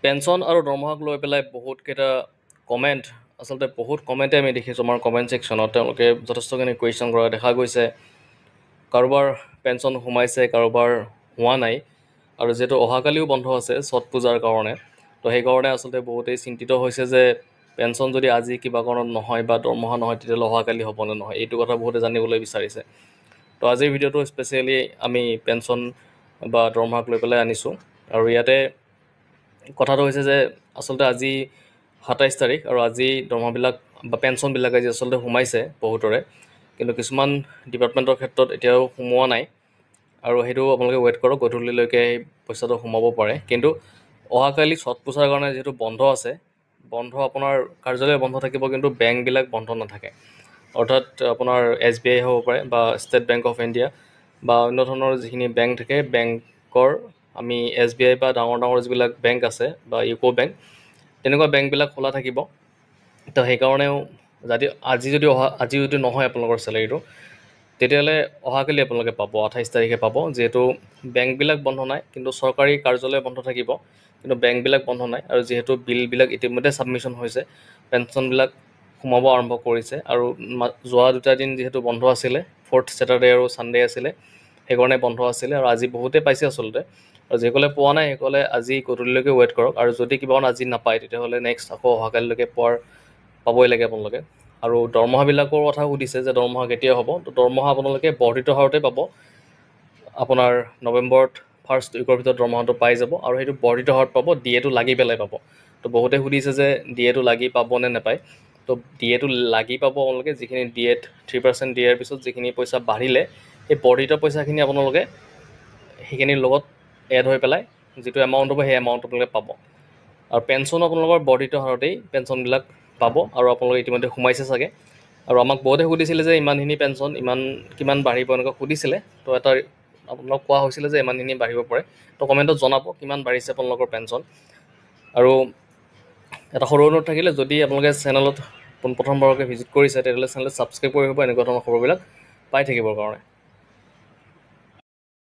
pension আৰু দৰমহাক লৈ পেলাই বহুত কেইটা কমেণ্ট আচলতে বহুত কমেণ্টে আমি দেখিছোঁ আমাৰ কমেণ্ট ছেকশ্যনত তেওঁলোকে যথেষ্টখিনি কুৱেশ্যন কৰা দেখা গৈছে কাৰোবাৰ পেঞ্চন সোমাইছে কাৰোবাৰ হোৱা নাই আৰু যিহেতু অহাকালিও বন্ধ আছে ছট পূজাৰ কাৰণে তো সেইকাৰণে আচলতে বহুতেই চিন্তিত হৈছে যে পেঞ্চন যদি আজি কিবা কাৰণত নহয় বা দৰমহা নহয় তেতিয়াহ'লে অহাকালি হ'বনে নহয় এইটো কথা বহুতে জানিবলৈ বিচাৰিছে তো আজিৰ ভিডিঅ'টো স্পেচিয়েলি আমি পেঞ্চন বা দৰমহাক লৈ পেলাই আনিছোঁ আৰু ইয়াতে কথাটো হৈছে যে আচলতে আজি ২৭ তাৰিখ আৰু আজি দৰমহাবিলাক বা পেঞ্চনবিলাক আজি আচলতে সোমাইছে বহুতৰে কিন্তু কিছুমান ডিপাৰ্টমেণ্টৰ ক্ষেত্ৰত এতিয়াও সোমোৱা নাই আৰু সেইটো আপোনালোকে ৱেইট কৰক গধূলিলৈকে সেই পইচাটো সোমাব পাৰে কিন্তু অহাকালি ছট পূজাৰ কাৰণে যিহেতু বন্ধ আছে বন্ধ আপোনাৰ কাৰ্যালয় বন্ধ থাকিব কিন্তু বেংকবিলাক বন্ধ নাথাকে অৰ্থাৎ আপোনাৰ SBI হ'ব পাৰে বা ষ্টেট বেংক অফ ইণ্ডিয়া বা অন্য ধৰণৰ যিখিনি বেংক থাকে বেংকৰ আমি SBI বা ডাঙৰ ডাঙৰ যিবিলাক বেংক আছে বা ইউকো বেংক তেনেকুৱা বেংকবিলাক খোলা থাকিব তো সেইকাৰণেও আজি যদি নহয় আপোনালোকৰ চেলাৰীটো তেতিয়াহ'লে অহাকালি আপোনালোকে পাব ২৮ তাৰিখে পাব যিহেতু বেংকবিলাক বন্ধ নাই কিন্তু চৰকাৰী কাৰ্যালয় বন্ধ থাকিব কিন্তু বেংকবিলাক বন্ধ নাই আৰু যিহেতু বিলবিলাক ইতিমধ্যে ছাবমিশ্যন হৈছে পেঞ্চনবিলাক সোমাব আৰম্ভ কৰিছে আৰু যোৱা দুটা দিন যিহেতু বন্ধ আছিলে 4th ছেটাৰডে আৰু ছানডে আছিলে সেইকাৰণে বন্ধ আছিলে আৰু আজি বহুতে পাইছে আচলতে আৰু যিসকলে পোৱা নাই সেইসকলে আজি গধূলিলৈকে ৱেইট কৰক আৰু যদি কিবা আজি নাপায় তেতিয়াহ'লে নেক্সট আকৌ অহাকালিলৈকে পাবই লাগে আপোনালোকে আৰু দৰমহাবিলাকৰ কথা সুধিছে যে দৰমহা কেতিয়া হ'ব তো দৰমহা আপোনালোকে বৰ্ধিত হাৰতে পাব আপোনাৰ নৱেম্বৰত ফাৰ্ষ্ট উইকৰ ভিতৰত দৰমহাটো পাই যাব আৰু সেইটো বৰ্ধিত হাৰত পাব ডিএটো লাগি পেলাই পাব তো বহুতে সুধিছে যে ডিএটো লাগি পাব নে নাপায় তো ডিএটো লাগি পাব আপোনালোকে যিখিনি ডিএত 3% দিয়াৰ পিছত যিখিনি পইচা বাঢ়িলে সেই বৰ্ধিত পইচাখিনি আপোনালোকে সেইখিনিৰ লগত এড হৈ পেলাই যিটো এমাউণ্ট হ'ব সেই এমাউণ্ট আপোনালোকে পাব আৰু পেঞ্চনো আপোনালোকৰ বৰ্ধিত হাৰতেই পেঞ্চনবিলাক পাব আৰু আপোনালোকে ইতিমধ্যে সোমাইছে চাগে আৰু আমাক বহুতে সুধিছিলে যে ইমানখিনি পেঞ্চন কিমান বাঢ়িব এনেকুৱা সুধিছিলে তো এটা আপোনালোক কোৱা হৈছিলে যে ইমানখিনি বাঢ়িব পাৰে তো কমেণ্টত জনাব কিমান বাঢ়িছে আপোনালোকৰ পেঞ্চন আৰু এটা সৰু অনুৰোধ থাকিলে যদি আপোনালোকে চেনেলত পোনপ্ৰথমবাৰকৈ ভিজিট কৰিছে তেতিয়াহ'লে চেনেলটো ছাবস্ক্ৰাইব কৰি হ'ব এনেকুৱা ধৰণৰ খবৰবিলাক পাই থাকিবৰ কাৰণে